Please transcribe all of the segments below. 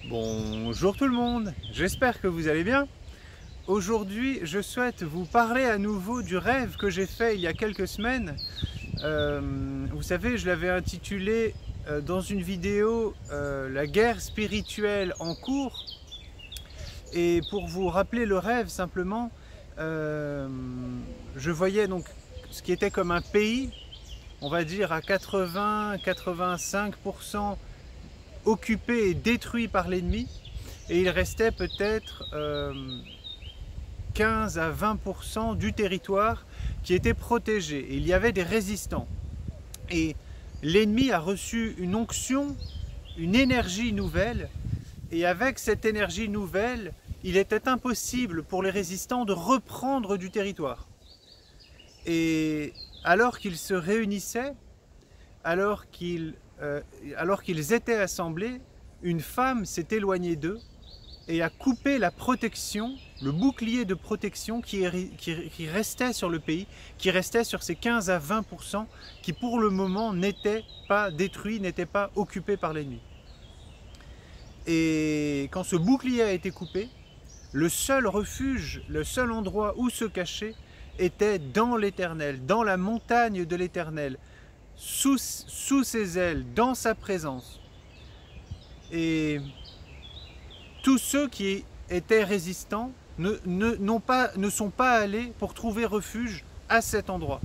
Bonjour tout le monde, j'espère que vous allez bien. Aujourd'hui, je souhaite vous parler à nouveau du rêve que j'ai fait il y a quelques semaines. Vous savez, je l'avais intitulé dans une vidéo La guerre spirituelle en cours. Et pour vous rappeler le rêve simplement, je voyais donc ce qui était comme un pays, on va dire à 80-85% occupé et détruit par l'ennemi, et il restait peut-être 15 à 20% du territoire qui était protégé. Et il y avait des résistants. Et l'ennemi a reçu une onction, une énergie nouvelle, et avec cette énergie nouvelle, il était impossible pour les résistants de reprendre du territoire. Et alors qu'ils se réunissaient, alors qu'ils étaient assemblés, une femme s'est éloignée d'eux et a coupé la protection, le bouclier de protection qui restait sur le pays, qui restait sur ces 15 à 20% qui pour le moment n'étaient pas détruits, n'étaient pas occupés par l'ennemi. Et quand ce bouclier a été coupé, le seul refuge, le seul endroit où se cacher était dans l'Éternel, dans la montagne de l'Éternel, sous ses ailes, dans sa présence. Et tous ceux qui étaient résistants ne sont pas allés pour trouver refuge à cet endroit.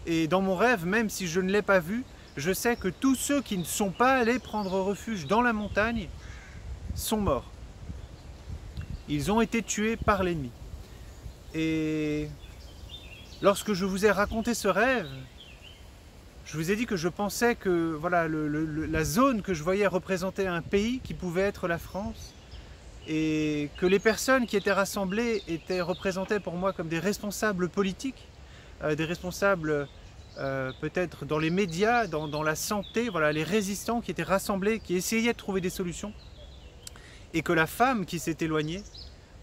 Et dans mon rêve, même si je ne l'ai pas vu, je sais que tous ceux qui ne sont pas allés prendre refuge dans la montagne sont morts. Ils ont été tués par l'ennemi. Et lorsque je vous ai raconté ce rêve, je vous ai dit que je pensais que voilà, la zone que je voyais représentait un pays qui pouvait être la France, et que les personnes qui étaient rassemblées étaient représentées pour moi comme des responsables politiques, des responsables peut-être dans les médias, dans la santé, voilà, les résistants qui étaient rassemblés, qui essayaient de trouver des solutions, et que la femme qui s'est éloignée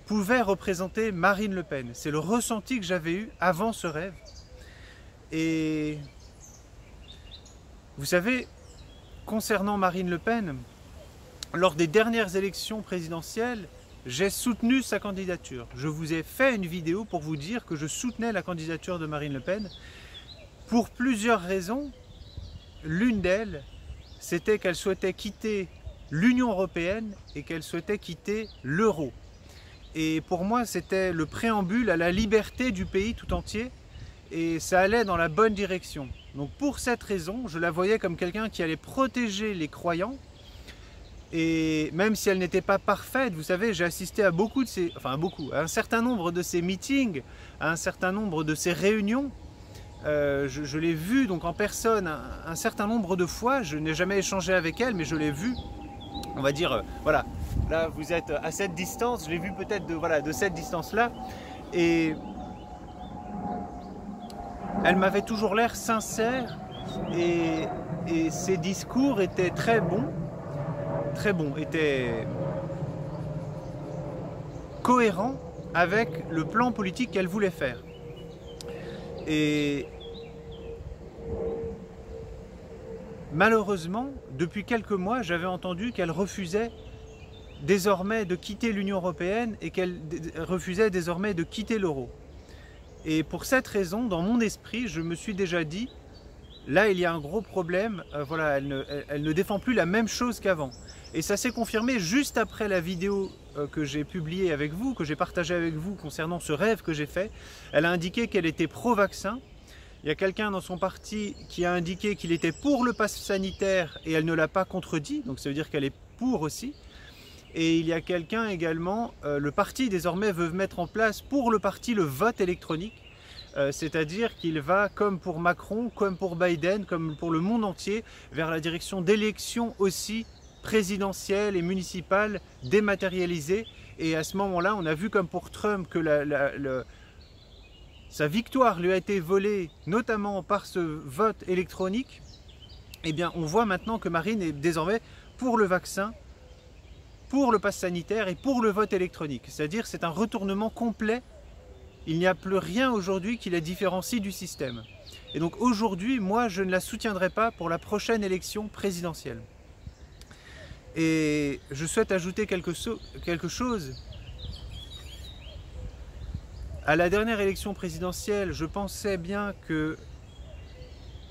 pouvait représenter Marine Le Pen. C'est le ressenti que j'avais eu avant ce rêve. Et vous savez, concernant Marine Le Pen, lors des dernières élections présidentielles, j'ai soutenu sa candidature. Je vous ai fait une vidéo pour vous dire que je soutenais la candidature de Marine Le Pen pour plusieurs raisons. L'une d'elles, c'était qu'elle souhaitait quitter l'Union européenne et qu'elle souhaitait quitter l'euro. Et pour moi, c'était le préambule à la liberté du pays tout entier, et ça allait dans la bonne direction. Donc pour cette raison, je la voyais comme quelqu'un qui allait protéger les croyants, et même si elle n'était pas parfaite, vous savez, j'ai assisté à à un certain nombre de ces meetings, à un certain nombre de ces réunions. Je l'ai vue donc en personne un certain nombre de fois. Je n'ai jamais échangé avec elle, mais je l'ai vue, on va dire, voilà, là vous êtes à cette distance, je l'ai vue peut-être de cette distance-là, et elle m'avait toujours l'air sincère, et ses discours étaient très bons, étaient cohérents avec le plan politique qu'elle voulait faire. Et malheureusement, depuis quelques mois, j'avais entendu qu'elle refusait désormais de quitter l'Union européenne et qu'elle refusait désormais de quitter l'euro. Et pour cette raison, dans mon esprit, je me suis déjà dit, là il y a un gros problème, voilà, elle ne défend plus la même chose qu'avant. Et ça s'est confirmé juste après la vidéo que j'ai publiée avec vous, que j'ai partagée avec vous concernant ce rêve que j'ai fait. Elle a indiqué qu'elle était pro-vaccin. Il y a quelqu'un dans son parti qui a indiqué qu'il était pour le pass sanitaire et elle ne l'a pas contredit, donc ça veut dire qu'elle est pour aussi. Et il y a quelqu'un également, le parti désormais veut mettre en place pour le parti le vote électronique, c'est-à-dire qu'il va, comme pour Macron, comme pour Biden, comme pour le monde entier, vers la direction d'élections aussi présidentielles et municipales dématérialisées. Et à ce moment-là, on a vu comme pour Trump que sa victoire lui a été volée, notamment par ce vote électronique. Eh bien, on voit maintenant que Marine est désormais pour le vaccin, pour le pass sanitaire et pour le vote électronique. C'est-à-dire c'est un retournement complet. Il n'y a plus rien aujourd'hui qui la différencie du système. Et donc aujourd'hui, moi, je ne la soutiendrai pas pour la prochaine élection présidentielle. Et je souhaite ajouter quelque chose. À la dernière élection présidentielle, je pensais bien que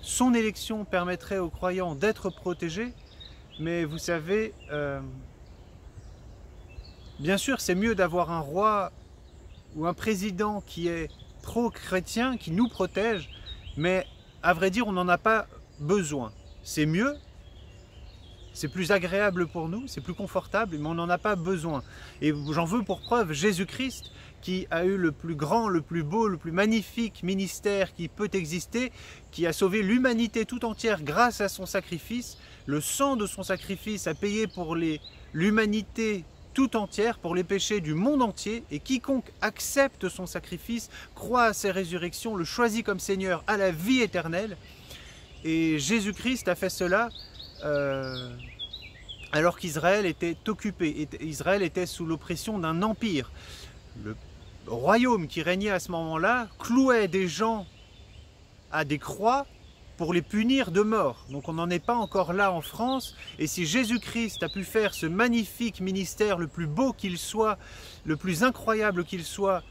son élection permettrait aux croyants d'être protégés, mais vous savez, bien sûr c'est mieux d'avoir un roi ou un président qui est pro-chrétien, qui nous protège, mais à vrai dire on n'en a pas besoin. C'est mieux, c'est plus agréable pour nous, c'est plus confortable, mais on n'en a pas besoin. Et j'en veux pour preuve Jésus-Christ, qui a eu le plus grand, le plus beau, le plus magnifique ministère qui peut exister, qui a sauvé l'humanité tout entière grâce à son sacrifice. Le sang de son sacrifice a payé pour l'humanité tout entière, pour les péchés du monde entier, et quiconque accepte son sacrifice, croit à ses résurrections, le choisit comme Seigneur à la vie éternelle. Et Jésus-Christ a fait cela alors qu'Israël était occupé, Israël était sous l'oppression d'un empire. Le royaume qui régnait à ce moment-là clouait des gens à des croix pour les punir de mort. Donc on n'en est pas encore là en France, et si Jésus-Christ a pu faire ce magnifique ministère, le plus beau qu'il soit, le plus incroyable qu'il soit,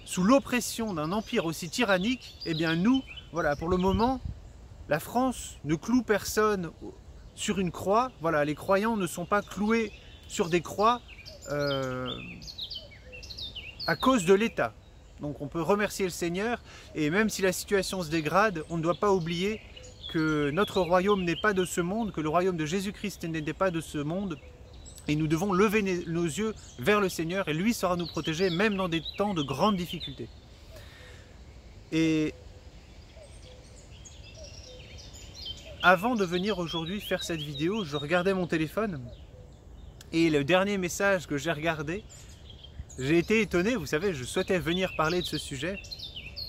sous l'oppression d'un empire aussi tyrannique, eh bien nous, voilà, pour le moment, la France ne cloue personne sur une croix. Voilà, les croyants ne sont pas cloués sur des croix à cause de l'État. Donc on peut remercier le Seigneur, et même si la situation se dégrade, on ne doit pas oublier que notre royaume n'est pas de ce monde, que le royaume de Jésus-Christ n'était pas de ce monde, et nous devons lever nos yeux vers le Seigneur, et lui saura nous protéger même dans des temps de grandes difficultés. Et avant de venir aujourd'hui faire cette vidéo, je regardais mon téléphone, et le dernier message que j'ai regardé, j'ai été étonné. Vous savez, je souhaitais venir parler de ce sujet,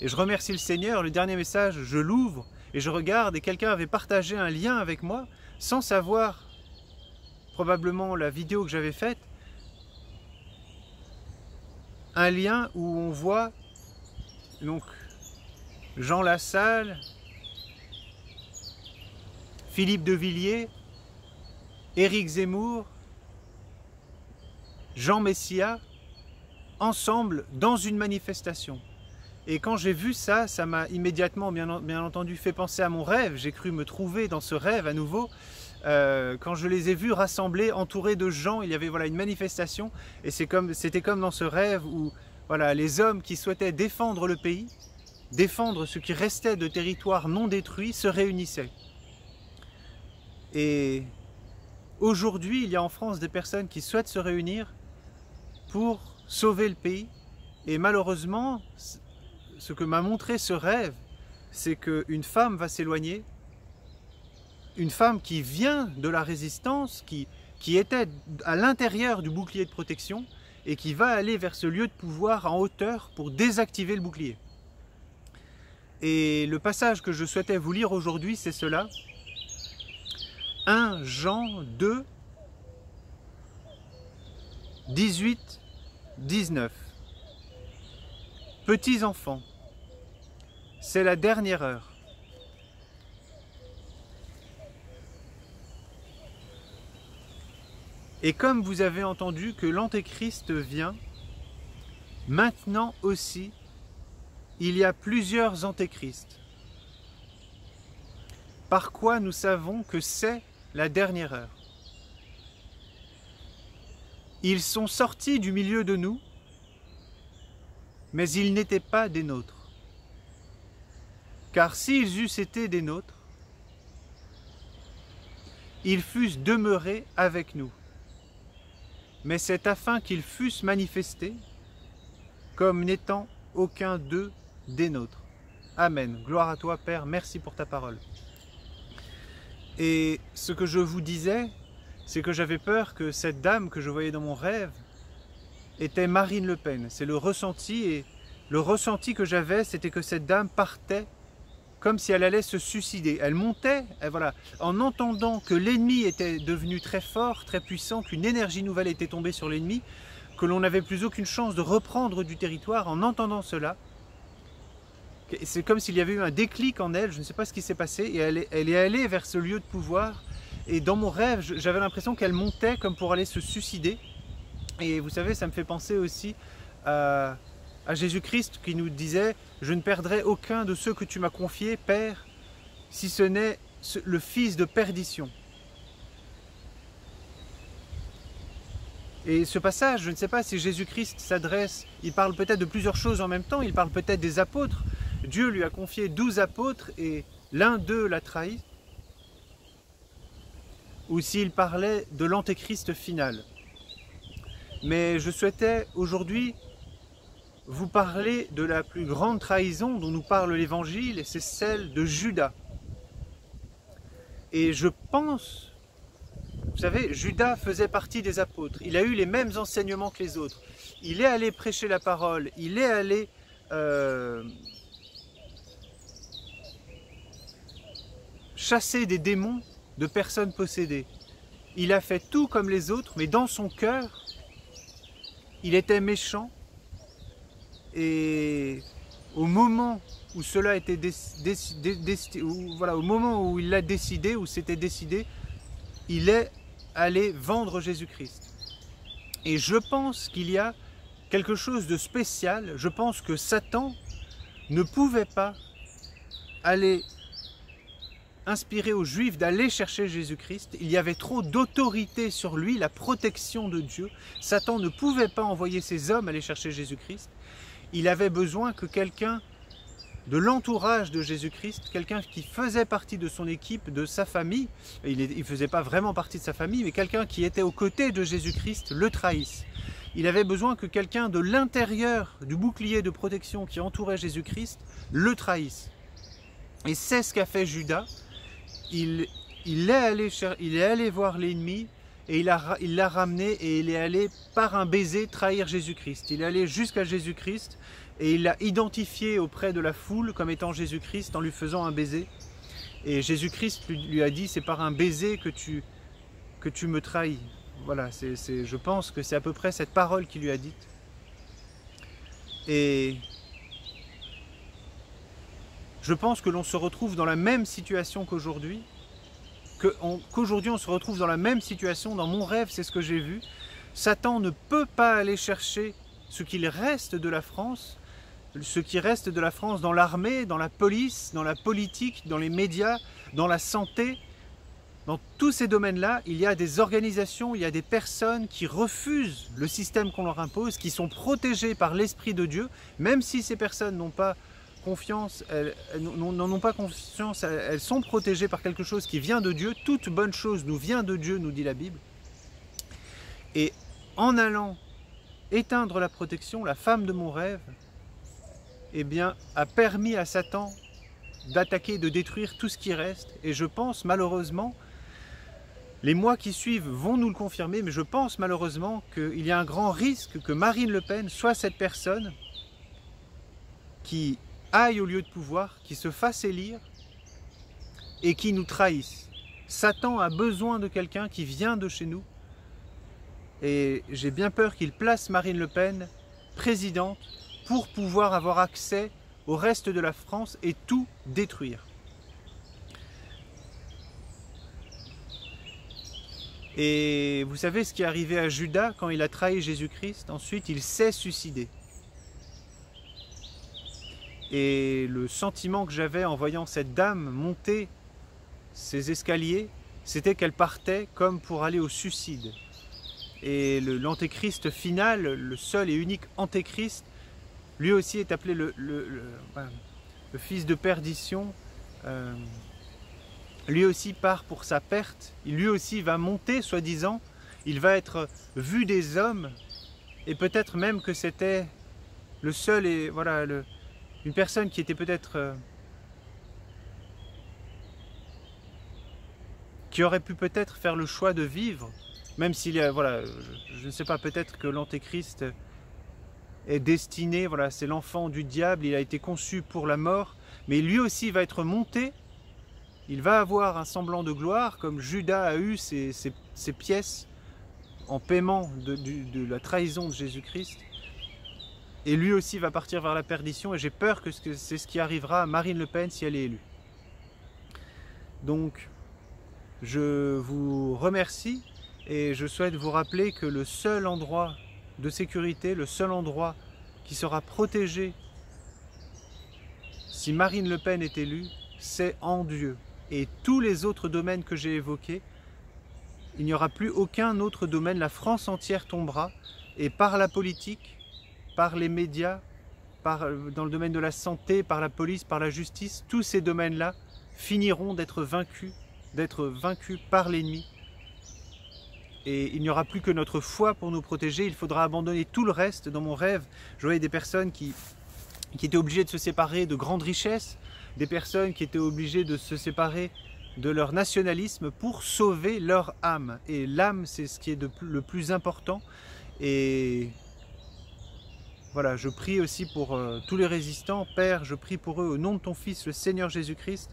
et je remercie le Seigneur. Le dernier message, je l'ouvre, et je regarde, et quelqu'un avait partagé un lien avec moi, sans savoir probablement la vidéo que j'avais faite, un lien où on voit donc Jean Lassalle, Philippe de Villiers, Éric Zemmour, Jean Messia, ensemble dans une manifestation. Et quand j'ai vu ça, ça m'a immédiatement, bien entendu, fait penser à mon rêve. J'ai cru me trouver dans ce rêve à nouveau. Quand je les ai vus rassemblés, entourés de gens, il y avait voilà, une manifestation. Et c'était comme dans ce rêve où voilà, les hommes qui souhaitaient défendre le pays, défendre ce qui restait de territoire non détruit, se réunissaient. Et aujourd'hui, il y a en France des personnes qui souhaitent se réunir pour sauver le pays. Et malheureusement, ce que m'a montré ce rêve, c'est qu'une femme va s'éloigner, une femme qui vient de la résistance, qui était à l'intérieur du bouclier de protection, et qui va aller vers ce lieu de pouvoir en hauteur pour désactiver le bouclier. Et le passage que je souhaitais vous lire aujourd'hui, c'est cela. 1 Jean 2, 18, 19. Petits enfants, c'est la dernière heure. Et comme vous avez entendu que l'Antéchrist vient, maintenant aussi, il y a plusieurs Antéchrists. Par quoi nous savons que c'est la dernière heure? Ils sont sortis du milieu de nous, mais ils n'étaient pas des nôtres. Car s'ils eussent été des nôtres, ils fussent demeurés avec nous. Mais c'est afin qu'ils fussent manifestés comme n'étant aucun d'eux des nôtres. Amen. Gloire à toi, Père. Merci pour ta parole. Et ce que je vous disais, c'est que j'avais peur que cette dame que je voyais dans mon rêve était Marine Le Pen. C'est le ressenti, et le ressenti que j'avais, c'était que cette dame partait comme si elle allait se suicider. Elle montait, et voilà, en entendant que l'ennemi était devenu très fort, très puissant, qu'une énergie nouvelle était tombée sur l'ennemi, que l'on n'avait plus aucune chance de reprendre du territoire. En entendant cela, c'est comme s'il y avait eu un déclic en elle, je ne sais pas ce qui s'est passé, et elle est allée vers ce lieu de pouvoir, Et dans mon rêve, j'avais l'impression qu'elle montait comme pour aller se suicider. Et vous savez, ça me fait penser aussi à Jésus-Christ qui nous disait « Je ne perdrai aucun de ceux que tu m'as confiés, Père, si ce n'est le fils de perdition. » Et ce passage, je ne sais pas si Jésus-Christ s'adresse, il parle peut-être de plusieurs choses en même temps, il parle peut-être des apôtres. Dieu lui a confié 12 apôtres et l'un d'eux l'a trahi. Ou s'il parlait de l'antéchrist final. Mais je souhaitais aujourd'hui vous parler de la plus grande trahison dont nous parle l'Évangile, et c'est celle de Judas. Et je pense, vous savez, Judas faisait partie des apôtres. Il a eu les mêmes enseignements que les autres. Il est allé prêcher la parole, il est allé chasser des démons de personnes possédées. Il a fait tout comme les autres, mais dans son cœur, il était méchant. Et au moment où cela était au moment où il l'a décidé, où c'était décidé, il est allé vendre Jésus-Christ. Et je pense qu'il y a quelque chose de spécial. Je pense que Satan ne pouvait pas aller inspirer aux Juifs d'aller chercher Jésus-Christ. Il y avait trop d'autorité sur lui, la protection de Dieu. Satan ne pouvait pas envoyer ses hommes aller chercher Jésus-Christ. Il avait besoin que quelqu'un de l'entourage de Jésus-Christ, quelqu'un qui faisait partie de son équipe, de sa famille, il ne faisait pas vraiment partie de sa famille, mais quelqu'un qui était aux côtés de Jésus-Christ le trahisse. Il avait besoin que quelqu'un de l'intérieur du bouclier de protection qui entourait Jésus-Christ le trahisse. Et c'est ce qu'a fait Judas. Il est allé voir l'ennemi et il l'a ramené et il est allé par un baiser trahir Jésus-Christ. Il est allé jusqu'à Jésus-Christ et il l'a identifié auprès de la foule comme étant Jésus-Christ en lui faisant un baiser. Et Jésus-Christ lui a dit, c'est par un baiser que tu me trahis. Voilà, je pense que c'est à peu près cette parole qu'il lui a dite. Et je pense que l'on se retrouve dans la même situation qu'aujourd'hui, qu'aujourd'hui on se retrouve dans la même situation. Dans mon rêve, c'est ce que j'ai vu. Satan ne peut pas aller chercher ce qu'il reste de la France, ce qui reste de la France dans l'armée, dans la police, dans la politique, dans les médias, dans la santé. Dans tous ces domaines-là, il y a des organisations, il y a des personnes qui refusent le système qu'on leur impose, qui sont protégées par l'Esprit de Dieu, même si ces personnes n'ont pas confiance, n'en ont pas conscience, elles sont protégées par quelque chose qui vient de Dieu. Toute bonne chose nous vient de Dieu, nous dit la Bible. Et en allant éteindre la protection, la femme de mon rêve, eh bien, a permis à Satan d'attaquer, de détruire tout ce qui reste. Et je pense malheureusement, les mois qui suivent vont nous le confirmer, mais je pense malheureusement qu'il y a un grand risque que Marine Le Pen soit cette personne qui aille au lieu de pouvoir, qui se fasse élire et qui nous trahisse. Satan a besoin de quelqu'un qui vient de chez nous et j'ai bien peur qu'il place Marine Le Pen présidente pour pouvoir avoir accès au reste de la France et tout détruire. Et vous savez ce qui est arrivé à Judas quand il a trahi Jésus-Christ? Ensuite, il s'est suicidé. Et le sentiment que j'avais en voyant cette dame monter ces escaliers, c'était qu'elle partait comme pour aller au suicide. Et l'antéchrist final, le seul et unique antéchrist, lui aussi est appelé le fils de perdition. Lui aussi part pour sa perte. Lui aussi va monter, soi-disant. Il va être vu des hommes. Et peut-être même que c'était le seul et voilà une personne qui était peut-être qui aurait pu peut-être faire le choix de vivre, même s'il y a, voilà, je ne sais pas, peut-être que l'antéchrist est destiné, voilà, c'est l'enfant du diable, il a été conçu pour la mort, mais lui aussi va être monté, il va avoir un semblant de gloire, comme Judas a eu ses pièces en paiement de la trahison de Jésus-Christ. Et lui aussi va partir vers la perdition, et j'ai peur que c'est ce qui arrivera à Marine Le Pen si elle est élue. Donc, Je vous remercie et je souhaite vous rappeler que le seul endroit de sécurité, le seul endroit qui sera protégé si Marine Le Pen est élue, c'est en Dieu. Et tous les autres domaines que j'ai évoqués, il n'y aura plus aucun autre domaine, la France entière tombera, et par la politique, par les médias, dans le domaine de la santé, par la police, par la justice, tous ces domaines-là finiront d'être vaincus par l'ennemi. Et il n'y aura plus que notre foi pour nous protéger, il faudra abandonner tout le reste. Dans mon rêve, je voyais des personnes qui étaient obligées de se séparer de grandes richesses, des personnes qui étaient obligées de se séparer de leur nationalisme pour sauver leur âme. Et l'âme, c'est ce qui est le plus important. Et voilà, je prie aussi pour tous les résistants. Père, je prie pour eux au nom de ton Fils, le Seigneur Jésus-Christ,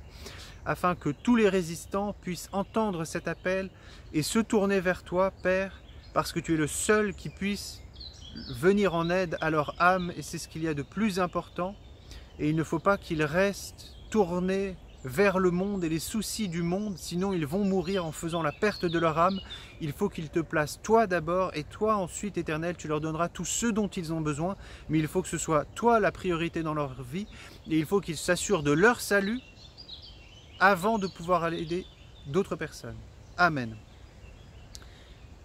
afin que tous les résistants puissent entendre cet appel et se tourner vers toi, Père, parce que tu es le seul qui puisse venir en aide à leur âme, et c'est ce qu'il y a de plus important. Et il ne faut pas qu'ils restent tournés vers le monde et les soucis du monde, sinon ils vont mourir en faisant la perte de leur âme. Il faut qu'ils te placent toi d'abord, et toi ensuite, Éternel, tu leur donneras tout ce dont ils ont besoin, mais il faut que ce soit toi la priorité dans leur vie, et il faut qu'ils s'assurent de leur salut avant de pouvoir aider d'autres personnes. Amen.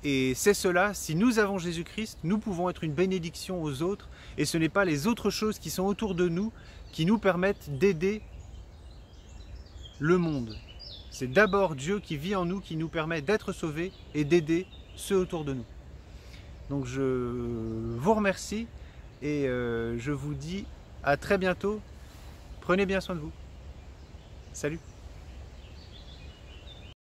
Et c'est cela, si nous avons Jésus-Christ, nous pouvons être une bénédiction aux autres, et ce n'est pas les autres choses qui sont autour de nous qui nous permettent d'aider le monde. C'est d'abord Dieu qui vit en nous, qui nous permet d'être sauvés et d'aider ceux autour de nous. Donc je vous remercie et je vous dis à très bientôt. Prenez bien soin de vous. Salut!